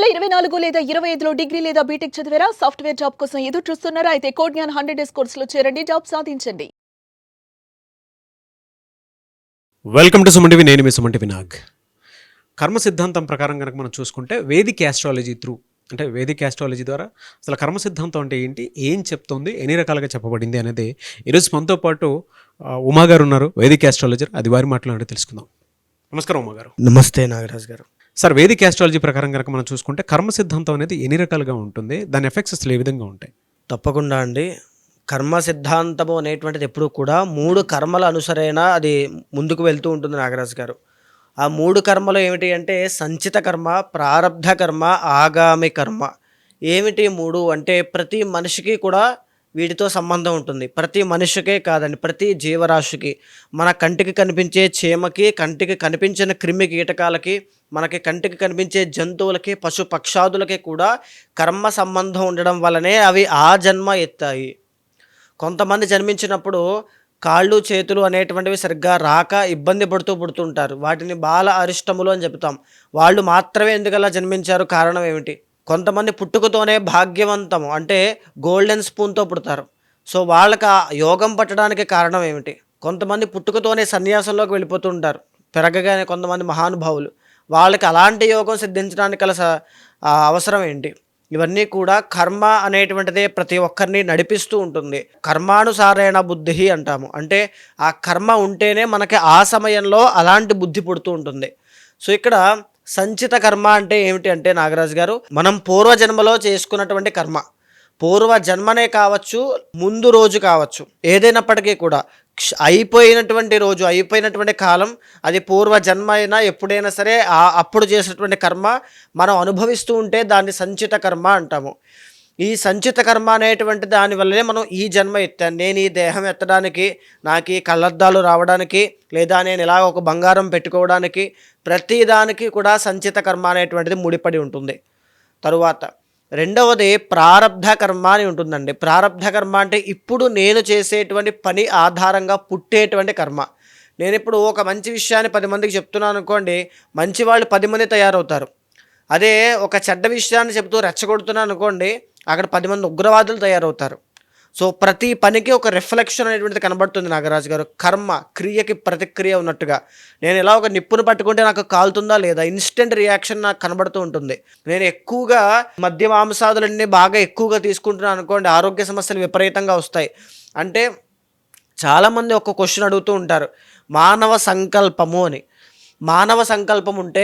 2024 లేదా 25లో డిగ్రీ లేదా బీటెక్ చదివారా? సాఫ్ట్‌వేర్ జాబ్ కోసం ఎదురు చూస్తున్నారా? అయితే కోడ్ జ్ఞాన్ 100 డేస్ కోర్సులో చేరండి. జాబ్ సాధించండి. Welcome to Suman TV. నేను మీ సుమన్ టీవీ నాగ్. కర్మ సిద్ధాంతం ప్రకారం కనుక మనం చూసుకుంటే వేదిక్ యాస్ట్రాలజీ అంటే వేదిక్ యాస్ట్రాలజీ ద్వారా అసలు కర్మ సిద్ధాంతం అంటే ఏంటి, ఏం చెప్తుంది, ఎన్ని రకాలుగా చెప్పబడింది అనేది ఈరోజు మనతో పాటు ఉమా గారు ఉన్నారు, వేదిక్ యాస్ట్రాలజర్. అది వారి మాట్లాడి తెలుసుకుందాం. నమస్కారం ఉమా గారు. నమస్తే నాగరాజ్ గారు. సార్, వేదిక్ యాస్ట్రాలజీ ప్రకారం కనుక మనం చూసుకుంటే కర్మ సిద్ధాంతం అనేది ఎన్ని రకాలుగా ఉంటుంది, దాని ఎఫెక్ట్స్ అసలు ఏ విధంగా ఉంటాయి? తప్పకుండా అండి. కర్మ సిద్ధాంతము అనేటువంటిది ఎప్పుడూ కూడా 3 కర్మల అనుసరైన అది ముందుకు వెళ్తూ ఉంటుంది నాగరాజ్ గారు. ఆ 3 కర్మలు ఏమిటి అంటే సంచిత కర్మ, ప్రారబ్ధ కర్మ, ఆగామి కర్మ. ఏమిటి 3 అంటే ప్రతి మనిషికి కూడా వీటితో సంబంధం ఉంటుంది. ప్రతి మనిషికే కాదండి, ప్రతి జీవరాశికి, మన కంటికి కనిపించే చీమకి, కంటికి కనిపించిన క్రిమి కీటకాలకి, మనకి కంటికి కనిపించే జంతువులకి, పశు పక్షాదులకి కూడా కర్మ సంబంధం ఉండడం వల్లనే అవి ఆ జన్మ ఎత్తాయి. కొంతమంది జన్మించినప్పుడు కాళ్ళు చేతులు అనేటువంటివి సరిగ్గా రాక ఇబ్బంది పుడుతుంటారు. వాటిని బాల అరిష్టములు అని చెప్తాం. వాళ్ళు మాత్రమే ఎందుకలా జన్మించారు, కారణం ఏమిటి? కొంతమంది పుట్టుకతోనే భాగ్యవంతము అంటే గోల్డెన్ స్పూన్తో పుడతారు. సో వాళ్ళకి ఆ యోగం పట్టడానికి కారణం ఏమిటి? కొంతమంది పుట్టుకతోనే సన్యాసంలోకి వెళ్ళిపోతుంటారు పెరగగానే, కొంతమంది మహానుభావులు. వాళ్ళకి అలాంటి యోగం సిద్ధించడానికి గల అవసరం ఏంటి? ఇవన్నీ కూడా కర్మ అనేటువంటిదే ప్రతి ఒక్కరిని నడిపిస్తూ ఉంటుంది. కర్మానుసారైన బుద్ధి అంటాము. అంటే ఆ కర్మ ఉంటేనే మనకి ఆ సమయంలో అలాంటి బుద్ధి పుడుతూ ఉంటుంది. సో ఇక్కడ సంచిత కర్మ అంటే ఏమిటి అంటే నాగరాజు గారు, మనం పూర్వజన్మలో చేసుకున్నటువంటి కర్మ, పూర్వ జన్మనే కావచ్చు, ముందు రోజు కావచ్చు, ఏదైనప్పటికీ కూడా అయిపోయినటువంటి రోజు, అయిపోయినటువంటి కాలం, అది పూర్వ జన్మ అయినా ఎప్పుడైనా సరే అప్పుడు చేసినటువంటి కర్మ మనం అనుభవిస్తూ ఉంటే దాన్ని సంచిత కర్మ అంటాము. ఈ సంచిత కర్మ అనేటువంటి దానివల్లనే మనం ఈ జన్మ ఎత్తాను. నేను ఈ దేహం ఎత్తడానికి, నాకు ఈ కళ్ళద్దాలు రావడానికి, లేదా నేను ఇలా ఒక బంగారం పెట్టుకోవడానికి, ప్రతిదానికి కూడా సంచిత కర్మ అనేటువంటిది ముడిపడి ఉంటుంది. తరువాత రెండవది ప్రారబ్ధ కర్మ అని ఉంటుందండి. ప్రారబ్ధ కర్మ అంటే ఇప్పుడు నేను చేసేటువంటి పని ఆధారంగా పుట్టేటువంటి కర్మ. నేను ఇప్పుడు ఒక మంచి విషయాన్ని 10 మందికి చెప్తున్నాను అనుకోండి, మంచి వాళ్ళు 10 మంది తయారవుతారు. అదే ఒక చెడ్డ విషయాన్ని చెప్తూ రెచ్చగొడుతున్నాను అనుకోండి, అక్కడ 10 మంది ఉగ్రవాదులు తయారవుతారు. సో ప్రతి పనికి ఒక రిఫ్లెక్షన్ అనేటువంటిది కనబడుతుంది నాగరాజు గారు. కర్మ క్రియకి ప్రతిక్రియ ఉన్నట్టుగా. నేను ఇలా ఒక నిప్పును పట్టుకుంటే నాకు కాలుతుందా లేదా, ఇన్స్టెంట్ రియాక్షన్ నాకు కనబడుతూ ఉంటుంది. నేను ఎక్కువగా మద్య మాంసాదులన్నీ బాగా ఎక్కువగా తీసుకుంటున్నాను అనుకోండి, ఆరోగ్య సమస్యలు విపరీతంగా వస్తాయి. అంటే చాలామంది ఒక క్వశ్చన్ అడుగుతూ ఉంటారు, మానవ సంకల్పము అని. మానవ సంకల్పం ఉంటే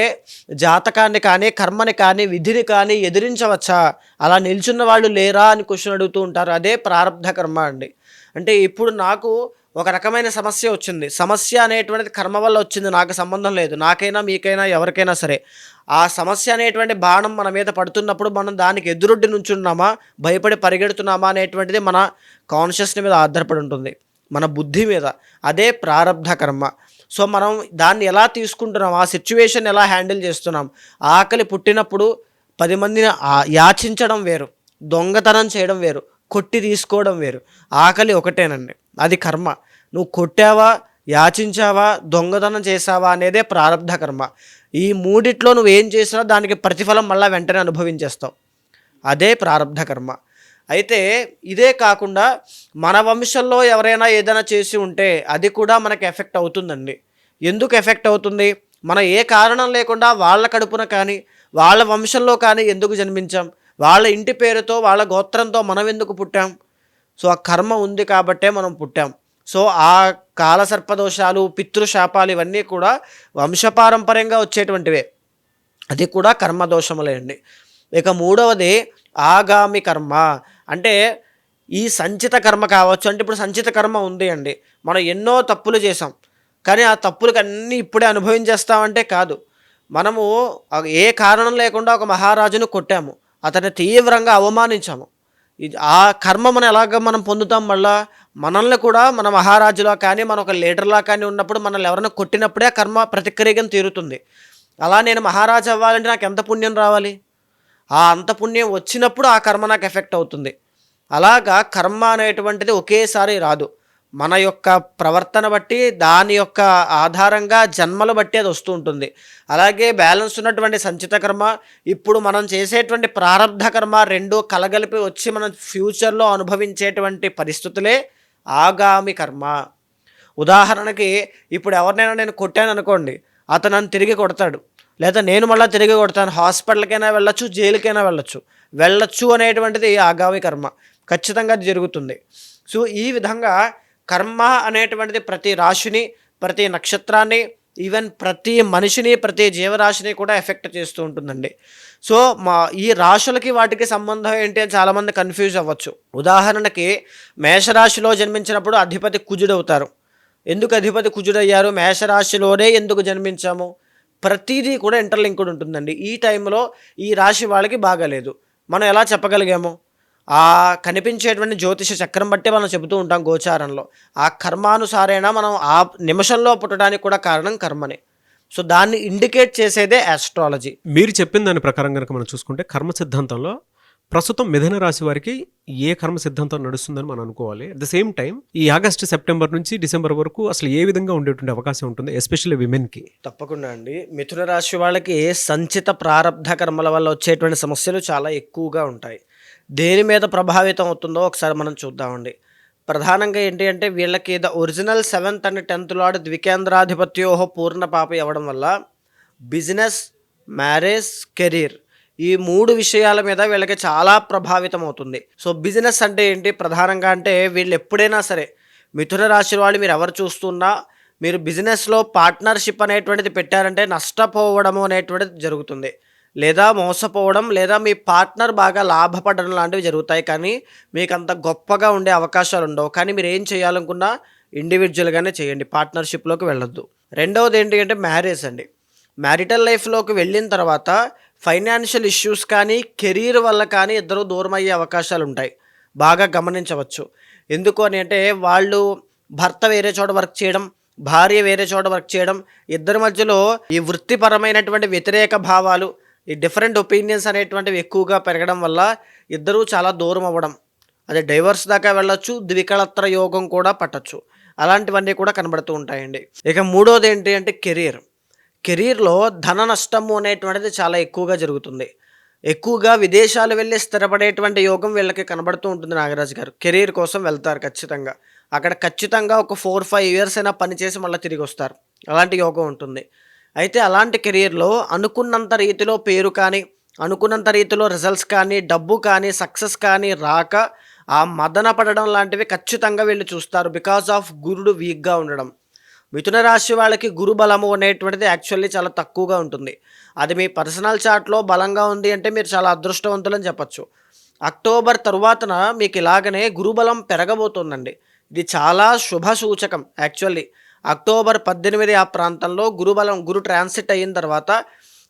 జాతకాన్ని కానీ, కర్మని కానీ, విధిని కానీ ఎదిరించవచ్చా, అలా నిల్చున్న వాళ్ళు లేరా అని క్వశ్చన్ అడుగుతూ ఉంటారు. అదే ప్రారబ్ధ కర్మ అండి. అంటే ఇప్పుడు నాకు ఒక రకమైన సమస్య వచ్చింది. సమస్య అనేటువంటిది కర్మ వల్ల వచ్చింది, నాకు సంబంధం లేదు. నాకైనా మీకైనా ఎవరికైనా సరే ఆ సమస్య అనేటువంటి బాణం మన మీద పడుతున్నప్పుడు మనం దానికి ఎదురొడ్డి నుంచున్నామా, భయపడి పరిగెడుతున్నామా అనేటువంటిది మన కాన్షియస్ మీద ఆధారపడి ఉంటుంది, మన బుద్ధి మీద. అదే ప్రారబ్ధ కర్మ. సో మనం దాన్ని ఎలా తీసుకుంటున్నాం, ఆ సిచ్యువేషన్ ఎలా హ్యాండిల్ చేస్తున్నాం. ఆకలి పుట్టినప్పుడు 10 మందిని యాచించడం వేరు, దొంగతనం చేయడం వేరు, కొట్టి తీసుకోవడం వేరు. ఆకలి ఒకటేనండి, అది కర్మ. నువ్వు కొట్టావా, యాచించావా, దొంగతనం చేసావా అనేదే ప్రారబ్ధ కర్మ. ఈ మూడిట్లో నువ్వు ఏం చేసినా దానికి ప్రతిఫలం మళ్ళీ వెంటనే అనుభవించేస్తావు. అదే ప్రారబ్ధ కర్మ. అయితే ఇదే కాకుండా మన వంశంలో ఎవరైనా ఏదైనా చేసి ఉంటే అది కూడా మనకి ఎఫెక్ట్ అవుతుందండి. ఎందుకు ఎఫెక్ట్ అవుతుంది? మనం ఏ కారణం లేకుండా వాళ్ళ కడుపున కానీ, వాళ్ళ వంశంలో కానీ ఎందుకు జన్మించాం, వాళ్ళ ఇంటి పేరుతో, వాళ్ళ గోత్రంతో మనం ఎందుకు పుట్టాం? సో ఆ కర్మ ఉంది కాబట్టే మనం పుట్టాం. సో ఆ కాలసర్పదోషాలు, పితృశాపాలు ఇవన్నీ కూడా వంశపారంపర్యంగా వచ్చేటువంటివే. అది కూడా కర్మదోషములే అండి. ఇక మూడవది ఆగామి కర్మ. అంటే ఈ సంచిత కర్మ కావచ్చు. అంటే ఇప్పుడు సంచిత కర్మ ఉంది అండి, మనం ఎన్నో తప్పులు చేసాం, కానీ ఆ తప్పులకి అన్నీ ఇప్పుడే అనుభవించేస్తామంటే కాదు. మనము ఏ కారణం లేకుండా ఒక మహారాజును కొట్టాము, అతన్ని తీవ్రంగా అవమానించాము. ఆ కర్మ మనం ఎలాగ మనం పొందుతాం? మళ్ళా మనల్ని కూడా మన మహారాజులా కానీ, మన ఒక లీడర్లా కానీ ఉన్నప్పుడు మనల్ని ఎవరైనా కొట్టినప్పుడే ఆ కర్మ ప్రతిక్రియగా తీరుతుంది. అలా నేను మహారాజు అవ్వాలంటే నాకు ఎంత పుణ్యం రావాలి? ఆ అంత పుణ్యం వచ్చినప్పుడు ఆ కర్మ నాకు ఎఫెక్ట్ అవుతుంది. అలాగా కర్మ అనేటువంటిది ఒకేసారి రాదు. మన యొక్క ప్రవర్తన బట్టి దాని యొక్క ఆధారంగా జన్మలు బట్టి అది వస్తూ ఉంటుంది. అలాగే బ్యాలెన్స్ ఉన్నటువంటి సంచిత కర్మ, ఇప్పుడు మనం చేసేటువంటి ప్రారబ్ధ కర్మ రెండూ కలగలిపి వచ్చి మనం ఫ్యూచర్లో అనుభవించేటువంటి పరిస్థితులే ఆగామి కర్మ. ఉదాహరణకి ఇప్పుడు ఎవరినైనా నేను కొట్టాను అనుకోండి, అతను నన్ను తిరిగి కొడతాడు, లేదా నేను మళ్ళీ తిరిగి కొడతాను. హాస్పిటల్కైనా వెళ్ళొచ్చు, జైలుకైనా వెళ్ళొచ్చు అనేటువంటిది ఆగామి కర్మ. ఖచ్చితంగా అది జరుగుతుంది. సో ఈ విధంగా కర్మ అనేటువంటిది ప్రతి రాశిని, ప్రతి నక్షత్రాన్ని, ఈవెన్ ప్రతి మనిషిని, ప్రతి జీవరాశిని కూడా ఎఫెక్ట్ చేస్తూ ఉంటుందండి. సో ఈ రాశులకి వాటికి సంబంధం ఏంటి అని చాలామంది కన్ఫ్యూజ్ అవ్వచ్చు. ఉదాహరణకి మేషరాశిలో జన్మించినప్పుడు అధిపతి కుజుడవుతారు. ఎందుకు అధిపతి కుజుడయ్యారు? మేషరాశిలోనే ఎందుకు జన్మించాము? ప్రతిదీ కూడా ఇంటర్లింక్డ్ ఉంటుందండి. ఈ టైంలో ఈ రాశి వాళ్ళకి బాగాలేదు, మనం ఎలా చెప్పగలిగాము? ఆ కనిపించేటువంటి జ్యోతిష చక్రం బట్టి మనం చెబుతూ ఉంటాం గోచారంలో. ఆ కర్మానుసారేణ మనం ఆ నిమిషంలో పుట్టడానికి కూడా కారణం కర్మనే. సో దాన్ని ఇండికేట్ చేసేదే ఆస్ట్రాలజీ. మీరు చెప్పిన దాని ప్రకారం కనుక మనం చూసుకుంటే కర్మ సిద్ధాంతంలో ప్రస్తుతం మిథున రాశి వారికి ఏ కర్మ సిద్ధాంతం నడుస్తుందని మనం అనుకోవాలి. అట్ ద సేమ్ టైం ఈ ఆగస్టు, సెప్టెంబర్ నుంచి డిసెంబర్ వరకు అసలు ఏ విధంగా ఉండేటువంటి అవకాశం ఉంటుంది, ఎస్పెషల్లీ విమెన్కి? తప్పకుండా అండి. మిథున రాశి వాళ్ళకి సంచిత ప్రారబ్ధ కర్మల వల్ల వచ్చేటువంటి సమస్యలు చాలా ఎక్కువగా ఉంటాయి. దేని మీద ప్రభావితం అవుతుందో ఒకసారి మనం చూద్దామండి. ప్రధానంగా ఏంటి అంటే వీళ్ళకి the original 7th and 10th lord ద్వికేంద్రాధిపత్యోహో పూర్ణ పాపి అవ్వడం వల్ల బిజినెస్, మ్యారేజ్, కెరీర్ ఈ 3 విషయాల మీద వీళ్ళకి చాలా ప్రభావితం అవుతుంది. సో బిజినెస్ అంటే ఏంటి? ప్రధానంగా అంటే వీళ్ళు ఎప్పుడైనా సరే మిథున రాశి వాళ్ళు మీరు ఎవరు చూస్తున్నా మీరు బిజినెస్లో పార్ట్నర్షిప్ అనేటువంటిది పెట్టారంటే నష్టపోవడము అనేటువంటిది జరుగుతుంది, లేదా మోసపోవడం, లేదా మీ పార్ట్నర్ బాగా లాభపడడం లాంటివి జరుగుతాయి. కానీ మీకు అంత గొప్పగా ఉండే అవకాశాలు ఉండవు. కానీ మీరు ఏం చేయాలనుకున్నా ఇండివిజువల్గానే చేయండి, పార్ట్నర్షిప్లోకి వెళ్ళొద్దు. రెండవది ఏంటి అంటే మ్యారేజ్ అండి. మ్యారిటల్ లైఫ్లోకి వెళ్ళిన తర్వాత ఫైనాన్షియల్ ఇష్యూస్ కానీ, కెరీర్ వల్ల కానీ ఇద్దరు దూరం అయ్యే అవకాశాలు ఉంటాయి, బాగా గమనించవచ్చు. ఎందుకు అని అంటే వాళ్ళు భర్త వేరే చోట వర్క్ చేయడం, భార్య వేరే చోట వర్క్ చేయడం, ఇద్దరి మధ్యలో ఈ వృత్తిపరమైనటువంటి వ్యతిరేక భావాలు, ఈ డిఫరెంట్ ఒపీనియన్స్ అనేటువంటివి ఎక్కువగా పెరగడం వల్ల ఇద్దరూ చాలా దూరం అవ్వడం, అది డైవర్స్ దాకా వెళ్ళొచ్చు, ద్వికళత్ర యోగం కూడా పట్టచ్చు. అలాంటివన్నీ కూడా కనబడుతూ ఉంటాయండి. ఇక మూడోది ఏంటి అంటే కెరీర్లో ధన నష్టము అనేటువంటిది చాలా ఎక్కువగా జరుగుతుంది. ఎక్కువగా విదేశాలు వెళ్ళి స్థిరపడేటువంటి యోగం వీళ్ళకి కనబడుతూ ఉంటుంది. నాగరాజు గారు కెరీర్ కోసం వెళ్తారు ఖచ్చితంగా. అక్కడ ఖచ్చితంగా ఒక 4-5 years అయినా పనిచేసి మళ్ళీ తిరిగి వస్తారు. అలాంటి యోగం ఉంటుంది. అయితే అలాంటి కెరీర్లో అనుకున్నంత రీతిలో పేరు కానీ, అనుకున్నంత రీతిలో రిజల్ట్స్ కానీ, డబ్బు కానీ, సక్సెస్ కానీ రాక ఆ మదన పడడం లాంటివి ఖచ్చితంగా వీళ్ళు చూస్తారు. బికాస్ ఆఫ్ గురుడు వీక్గా ఉండడం. మిథున రాశి వాళ్ళకి గురు బలము అనేటువంటిది యాక్చువల్లీ చాలా తక్కువగా ఉంటుంది. అది మీ పర్సనల్ చార్ట్లో బలంగా ఉంది అంటే మీరు చాలా అదృష్టవంతులని చెప్పచ్చు. అక్టోబర్ తరువాతన మీకు ఇలాగనే గురుబలం పెరగబోతుందండి. ఇది చాలా శుభ సూచకం. యాక్చువల్లీ అక్టోబర్ 18 ఆ ప్రాంతంలో గురు ట్రాన్సిట్ అయిన తర్వాత,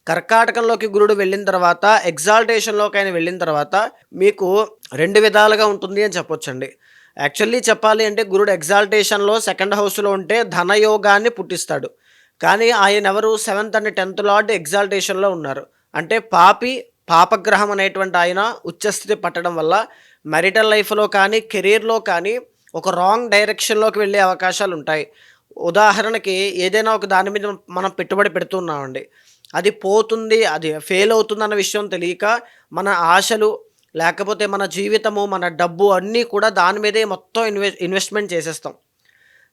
కర్కాటకంలోకి గురుడు వెళ్ళిన తర్వాత, ఎగ్జాల్టేషన్లోకి ఆయన వెళ్ళిన తర్వాత మీకు 2 విధాలుగా ఉంటుంది అని చెప్పొచ్చండి. యాక్చువల్లీ చెప్పాలి అంటే గురుడు ఎగ్జాల్టేషన్లో 2nd హౌస్లో ఉంటే ధనయోగాన్ని పుట్టిస్తాడు. కానీ ఆయన ఎవరు? 7th అండ్ 10th లార్డ్ ఎగ్జాల్టేషన్లో ఉన్నారు. అంటే పాపగ్రహం అనేటువంటి ఆయన ఉచ్చస్థితి పట్టడం వల్ల మ్యారిటల్ లైఫ్లో కానీ, కెరీర్లో కానీ ఒక రాంగ్ డైరెక్షన్లోకి వెళ్ళే అవకాశాలు ఉంటాయి. ఉదాహరణకి ఏదైనా ఒక దాని మీద మనం పెట్టుబడి పెడుతున్నామండి, అది పోతుంది, అది ఫెయిల్ అవుతుంది అన్న విషయం తెలియక మన ఆశలు, లేకపోతే మన జీవితము, మన డబ్బు అన్నీ కూడా దాని మీదే మొత్తం ఇన్వెస్ట్మెంట్ చేసేస్తాం.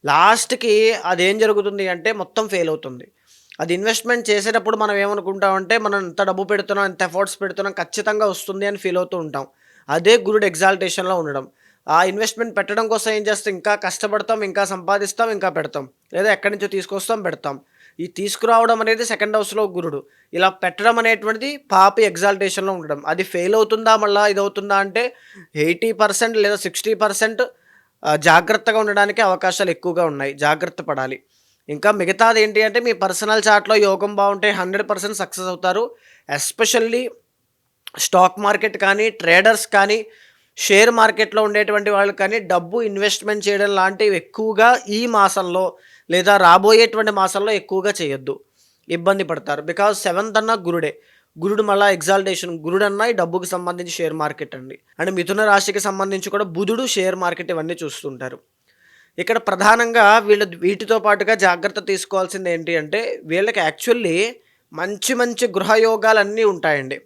లాస్ట్కి అదేం జరుగుతుంది అంటే మొత్తం ఫెయిల్ అవుతుంది. అది ఇన్వెస్ట్మెంట్ చేసేటప్పుడు మనం ఏమనుకుంటామంటే మనం ఎంత డబ్బు పెడుతున్నాం, ఎంత ఎఫర్ట్స్ పెడుతున్నాం, ఖచ్చితంగా వస్తుంది అని ఫీల్ అవుతూ ఉంటాం. అదే గురుడు ఎగ్జాల్టేషన్లో ఉండడం. ఆ ఇన్వెస్ట్మెంట్ పెట్టడం కోసం ఏం చేస్తాం? ఇంకా కష్టపడతాం, ఇంకా సంపాదిస్తాం, ఇంకా పెడతాం, లేదా ఎక్కడి నుంచో తీసుకొస్తాం, పెడతాం. ఈ తీసుకురావడం అనేది 2nd హౌస్లో గురుడు. ఇలా పెట్టడం అనేటువంటిది పాపి ఎగ్జాల్టేషన్లో ఉండడం. అది ఫెయిల్ అవుతుందా, మళ్ళీ ఇది అవుతుందా అంటే 80% లేదా 60% జాగ్రత్తగా ఉండడానికి అవకాశాలు ఎక్కువగా ఉన్నాయి. జాగ్రత్త పడాలి. ఇంకా మిగతాది ఏంటి అంటే మీ పర్సనల్ చార్ట్లో యోగం బాగుంటే 100% సక్సెస్ అవుతారు. ఎస్పెషల్లీ స్టాక్ మార్కెట్ కానీ, ట్రేడర్స్ కానీ, షేర్ మార్కెట్లో ఉండేటువంటి వాళ్ళు కానీ డబ్బు ఇన్వెస్ట్మెంట్ చేయడం లాంటివి ఎక్కువగా ఈ మాసంలో లేదా రాబోయేటువంటి మాసంలో ఎక్కువగా చేయొద్దు, ఇబ్బంది పడతారు. బికాజ్ 7th అన్న గురుడు మళ్ళీ ఎగ్జాల్టేషన్. గురుడు అన్న ఈ డబ్బుకి సంబంధించి షేర్ మార్కెట్ అండి. అండ్ మిథున రాశికి సంబంధించి కూడా బుధుడు, షేర్ మార్కెట్ ఇవన్నీ చూస్తుంటారు. ఇక్కడ ప్రధానంగా వీటితో పాటుగా జాగ్రత్త తీసుకోవాల్సింది ఏంటి అంటే వీళ్ళకి యాక్చువల్లీ మంచి మంచి గృహయోగాలన్నీ ఉంటాయండి.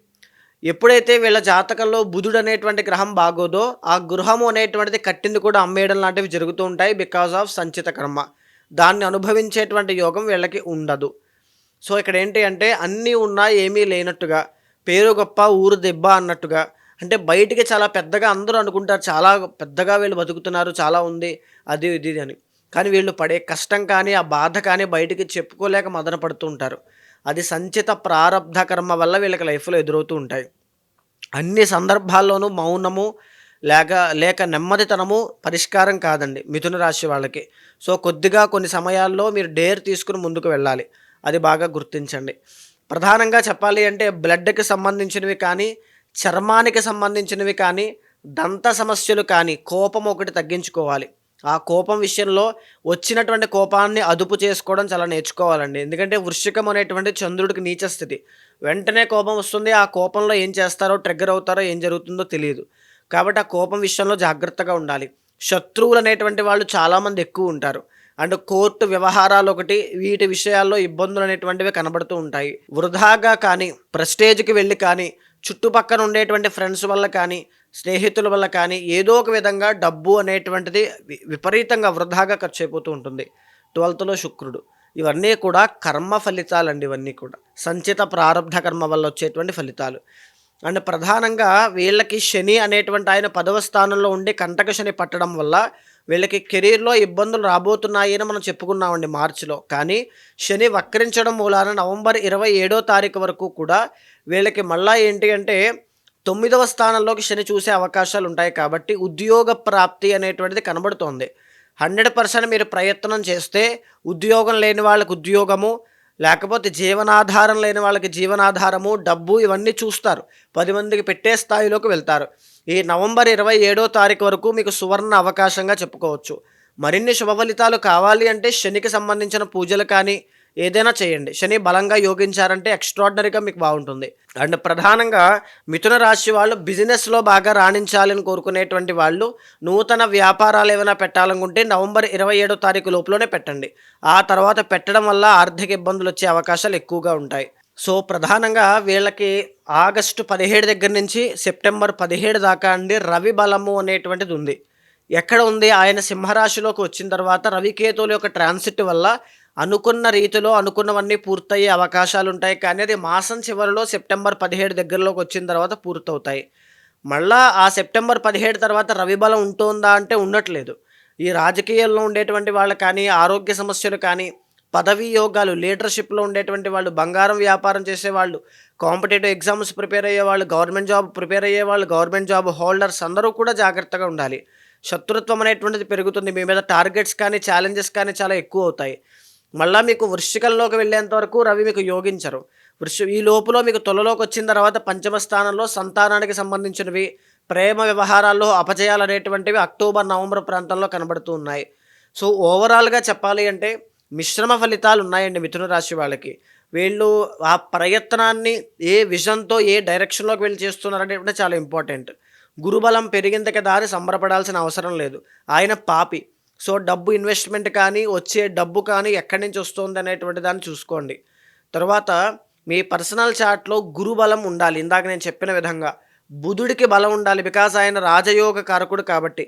ఎప్పుడైతే వీళ్ళ జాతకంలో బుధుడు అనేటువంటి గ్రహం బాగోదో ఆ గృహము అనేటువంటిది కట్టింది కూడా అమ్మేయడం లాంటివి జరుగుతూ ఉంటాయి బికాజ్ ఆఫ్ సంచిత కర్మ. దాన్ని అనుభవించేటువంటి యోగం వీళ్ళకి ఉండదు. సో ఇక్కడ ఏంటి అంటే అన్నీ ఉన్నా ఏమీ లేనట్టుగా, పేరు గొప్ప ఊరు దెబ్బ అన్నట్టుగా, అంటే బయటికి చాలా పెద్దగా అందరూ అనుకుంటారు చాలా పెద్దగా వీళ్ళు బతుకుతున్నారు, చాలా ఉంది అది ఇది అని. కానీ వీళ్ళు పడే కష్టం కానీ ఆ బాధ కానీ బయటికి చెప్పుకోలేక మదన పడుతూ ఉంటారు. అది సంచిత ప్రారబ్ధ కర్మ వల్ల వీళ్ళకి లైఫ్లో ఎదురవుతూ ఉంటాయి. అన్ని సందర్భాల్లోనూ మౌనము లేక నెమ్మదితనము పరిష్కారం కాదండి మిథున రాశి వాళ్ళకి. సో కొద్దిగా కొన్ని సమయాల్లో మీరు డేర్ తీసుకుని ముందుకు వెళ్ళాలి, అది బాగా గుర్తించండి. ప్రధానంగా చెప్పాలి అంటే బ్లడ్కి సంబంధించినవి కానీ, చర్మానికి సంబంధించినవి కానీ, దంత సమస్యలు కానీ, కోపం ఒకటి తగ్గించుకోవాలి. ఆ కోపం విషయంలో వచ్చినటువంటి కోపాన్ని అదుపు చేసుకోవడం చాలా నేర్చుకోవాలండి. ఎందుకంటే వృశ్చికం అనేటువంటి చంద్రుడికి నీచ స్థితి, వెంటనే కోపం వస్తుంది. ఆ కోపంలో ఏం చేస్తారో, ట్రిగ్గర్ అవుతారో, ఏం జరుగుతుందో తెలియదు. కాబట్టి ఆ కోపం విషయంలో జాగ్రత్తగా ఉండాలి. శత్రువులు అనేటువంటి వాళ్ళు చాలామంది ఎక్కువ ఉంటారు. అండ్ కోర్టు వ్యవహారాలు ఒకటి, వీటి విషయాల్లో ఇబ్బందులు అనేటువంటివి కనబడుతూ ఉంటాయి. వృధాగా కానీ, ప్రెస్టేజ్కి వెళ్ళి కానీ, చుట్టుపక్కన ఉండేటువంటి ఫ్రెండ్స్ వల్ల కానీ, స్నేహితుల వల్ల కానీ ఏదో ఒక విధంగా డబ్బు అనేటువంటిది విపరీతంగా వృధాగా ఖర్చు అయిపోతూ ఉంటుంది. 12th శుక్రుడు, ఇవన్నీ కూడా కర్మ ఫలితాలండి. ఇవన్నీ కూడా సంచిత ప్రారబ్ధ కర్మ వల్ల వచ్చేటువంటి ఫలితాలు. అండ్ ప్రధానంగా వీళ్ళకి శని అనేటువంటి ఆయన 10వ స్థానంలో ఉండి కంటక శని పట్టడం వల్ల వీళ్ళకి కెరీర్లో ఇబ్బందులు రాబోతున్నాయి అని మనం చెప్పుకున్నామండి మార్చిలో. కానీ శని వక్రించడం మూలాన నవంబర్ 27వ తారీఖు వరకు కూడా వీళ్ళకి మళ్ళీ ఏంటి అంటే 9వ స్థానంలోకి శని చూసే అవకాశాలు ఉంటాయి. కాబట్టి ఉద్యోగ ప్రాప్తి అనేటువంటిది కనబడుతోంది. 100% మీరు ప్రయత్నం చేస్తే ఉద్యోగం లేని వాళ్ళకి ఉద్యోగము, లేకపోతే జీవనాధారం లేని వాళ్ళకి జీవనాధారము, డబ్బు ఇవన్నీ చూస్తారు. 10 మందికి పెట్టే స్థాయిలోకి వెళ్తారు. ఈ నవంబర్ 27వ తారీఖు వరకు మీకు సువర్ణ అవకాశంగా చెప్పుకోవచ్చు. మరిన్ని శుభ ఫలితాలు కావాలి అంటే శనికి సంబంధించిన పూజలు కానీ ఏదైనా చేయండి. శని బలంగా యోగించారంటే ఎక్స్ట్రాడినరీగా మీకు బాగుంటుంది. అండ్ ప్రధానంగా మిథున రాశి వాళ్ళు బిజినెస్లో బాగా రాణించాలని కోరుకునేటువంటి వాళ్ళు నూతన వ్యాపారాలు ఏమైనా పెట్టాలనుకుంటే నవంబర్ 27వ తారీఖు లోపలనే పెట్టండి. ఆ తర్వాత పెట్టడం వల్ల ఆర్థిక ఇబ్బందులు వచ్చే అవకాశాలు ఎక్కువగా ఉంటాయి. సో ప్రధానంగా వీళ్ళకి ఆగస్టు 17 దగ్గర నుంచి సెప్టెంబర్ 17 దాకా అండి రవి బలము అనేటువంటిది ఉంది. ఎక్కడ ఉంది? ఆయన సింహరాశిలోకి వచ్చిన తర్వాత రవికేతువుల యొక్క ట్రాన్సిట్ వల్ల అనుకున్న రీతిలో అనుకున్నవన్నీ పూర్తయ్యే అవకాశాలు ఉంటాయి. కానీ అది మాసం చివరిలో సెప్టెంబర్ 17 దగ్గరలోకి వచ్చిన తర్వాత పూర్తవుతాయి. మళ్ళా ఆ సెప్టెంబర్ 17 తర్వాత రవి బలం ఉంటుందా అంటే ఉండట్లేదు. ఈ రాజకీయాల్లో ఉండేటువంటి వాళ్ళు కానీ, ఆరోగ్య సమస్యలు కానీ, పదవీ యోగాలు, లీడర్షిప్లో ఉండేటువంటి వాళ్ళు, బంగారం వ్యాపారం చేసేవాళ్ళు, కాంపిటేటివ్ ఎగ్జామ్స్ ప్రిపేర్ అయ్యేవాళ్ళు, గవర్నమెంట్ జాబ్ ప్రిపేర్ అయ్యేవాళ్ళు, గవర్నమెంట్ జాబ్ హోల్డర్స్ అందరూ కూడా జాగ్రత్తగా ఉండాలి. శత్రుత్వం అనేటువంటిది పెరుగుతుంది. మీ మీద టార్గెట్స్ కానీ, ఛాలెంజెస్ కానీ చాలా ఎక్కువ అవుతాయి. మళ్ళీ మీకు వృశ్చికంలోకి వెళ్ళేంత వరకు రవి మీకు యోగించరు. ఈ లోపల మీకు తులలోకి వచ్చిన తర్వాత 5వ స్థానంలో సంతానానికి సంబంధించినవి, ప్రేమ వ్యవహారాల్లో అపజయాలు అనేటువంటివి అక్టోబర్, నవంబర్ ప్రాంతంలో కనబడుతూ ఉన్నాయి. సో ఓవరాల్గా చెప్పాలి అంటే మిశ్రమ ఫలితాలు ఉన్నాయండి మిథున రాశి వాళ్ళకి. వీళ్ళు ఆ ప్రయత్నాన్ని ఏ విజన్తో ఏ డైరెక్షన్లోకి వెళ్ళి చేస్తున్నారంటే చాలా ఇంపార్టెంట్. గురుబలం పెరిగిందకి దారి సంబరపడాల్సిన అవసరం లేదు. ఆయన పాపి. సో డబ్బు ఇన్వెస్ట్మెంట్ కానీ, వచ్చే డబ్బు కానీ ఎక్కడి నుంచి వస్తుంది అనేటువంటి దాన్ని చూసుకోండి. తర్వాత మీ పర్సనల్ చార్ట్లో గురుబలం ఉండాలి. ఇందాక నేను చెప్పిన విధంగా బుధుడికి బలం ఉండాలి, బికాజ్ ఆయన రాజయోగ కారకుడు కాబట్టి.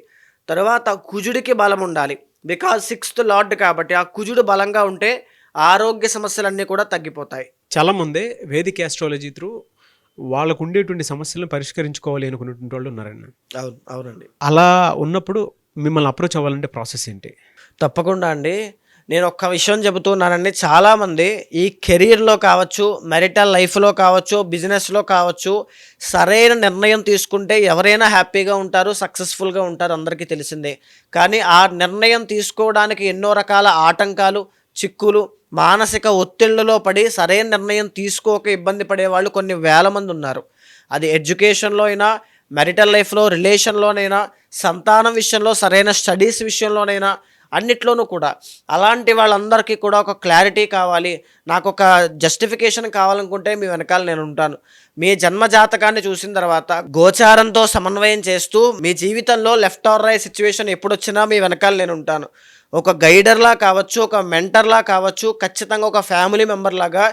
తర్వాత కుజుడికి బలం ఉండాలి, బికాజ్ 6th లార్డ్ కాబట్టి. ఆ కుజుడు బలంగా ఉంటే ఆరోగ్య సమస్యలన్నీ కూడా తగ్గిపోతాయి. చాలామంది వేదిక ఆస్ట్రాలజీ త్రూ వాళ్ళకు ఉండేటువంటి సమస్యలను పరిష్కరించుకోవాలి అనుకునేటువంటి వాళ్ళు ఉన్నారండి. అవునండి. అలా ఉన్నప్పుడు మిమ్మల్ని అప్రోచ్ అవ్వాలంటే ప్రాసెస్ ఏంటి? తప్పకుండా అండి. నేను ఒక్క విషయం చెబుతున్నానండి. చాలామంది ఈ కెరీర్లో కావచ్చు, మెరిటల్ లైఫ్లో కావచ్చు, బిజినెస్లో కావచ్చు, సరైన నిర్ణయం తీసుకుంటే ఎవరైనా హ్యాపీగా ఉంటారు, సక్సెస్ఫుల్గా ఉంటారు, అందరికీ తెలిసిందే. కానీ ఆ నిర్ణయం తీసుకోవడానికి ఎన్నో రకాల ఆటంకాలు, చిక్కులు, మానసిక ఒత్తిళ్లలో పడి సరైన నిర్ణయం తీసుకోక ఇబ్బంది పడేవాళ్ళు కొన్ని వేల మంది ఉన్నారు. అది ఎడ్యుకేషన్లో అయినా, మెరిటల్ లైఫ్లో, రిలేషన్లోనైనా, సంతానం విషయంలో, సరైన స్టడీస్ విషయంలోనైనా, అన్నిట్లోనూ కూడా. అలాంటి వాళ్ళందరికీ కూడా ఒక క్లారిటీ కావాలి, నాకు ఒక జస్టిఫికేషన్ కావాలనుకుంటే మీ వెనకాల నేను ఉంటాను. మీ జన్మ జాతకాన్ని చూసిన తర్వాత గోచారంతో సమన్వయం చేస్తూ మీ జీవితంలో లెఫ్ట్ ఆర్ రైట్ సిచ్యువేషన్ ఎప్పుడొచ్చినా మీ వెనకాల నేను ఉంటాను. ఒక గైడర్లా కావచ్చు, ఒక మెంటర్లా కావచ్చు, ఖచ్చితంగా ఒక ఫ్యామిలీ మెంబర్లాగా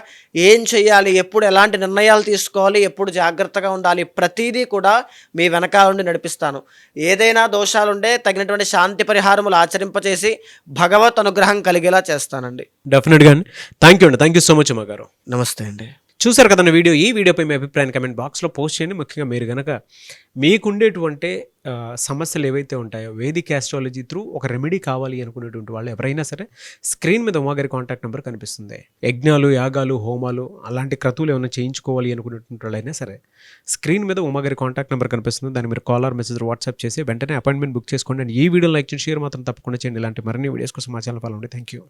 ఏం చేయాలి, ఎప్పుడు ఎలాంటి నిర్ణయాలు తీసుకోవాలి, ఎప్పుడు జాగ్రత్తగా ఉండాలి, ప్రతిదీ కూడా మీ వెనకాల నుండి నడిపిస్తాను. ఏదైనా దోషాలుంటే తగినటువంటి శాంతి పరిహారములు ఆచరింపచేసి భగవత్ అనుగ్రహం కలిగేలా చేస్తానండి. డెఫినెట్గా అండి. థ్యాంక్ యూ సో మచ్ అమ్మ గారు. నమస్తే అండి. చూసారు కదండి వీడియో. ఈ వీడియోపై మీ అభిప్రాయాన్ని కమెంట్ బాక్స్లో పోస్ట్ చేయండి. ముఖ్యంగా మీరు కనుక మీకుండేటువంటి సమస్యలు ఏవైతే ఉంటాయో వేదిక్ ఆస్ట్రాలజీ త్రూ ఒక రెమెడీ కావాలి అనుకునేటువంటి వాళ్ళు ఎవరైనా సరే స్క్రీన్ మీద ఉమాగారి కాంటాక్ట్ నెంబర్ కనిపిస్తుంది. యజ్ఞాలు, యాగాలు, హోమాలు అలాంటి క్రతువులు ఏమైనా చేయించుకోవాలి అనుకునేటువంటి వాళ్ళైనా సరే స్క్రీన్ మీద ఉమాగారి కాంటాక్ట్ నెంబర్ కనిపిస్తుంది. దాన్ని మీరు కాల్ ఆర్ మెసేజ్ వాట్సాప్ చేసి వెంటనే అపాయింట్మెంట్ బుక్ చేసుకోండి. అండ్ ఈ వీడియో లైక్ చేసి షేర్ మాత్రం తప్పకుండా చేయండి. ఇలాంటి మరిన్ని వీడియోస్ కోసం మా ఛానల్ ఫాలో అవ్వండి. Thank you.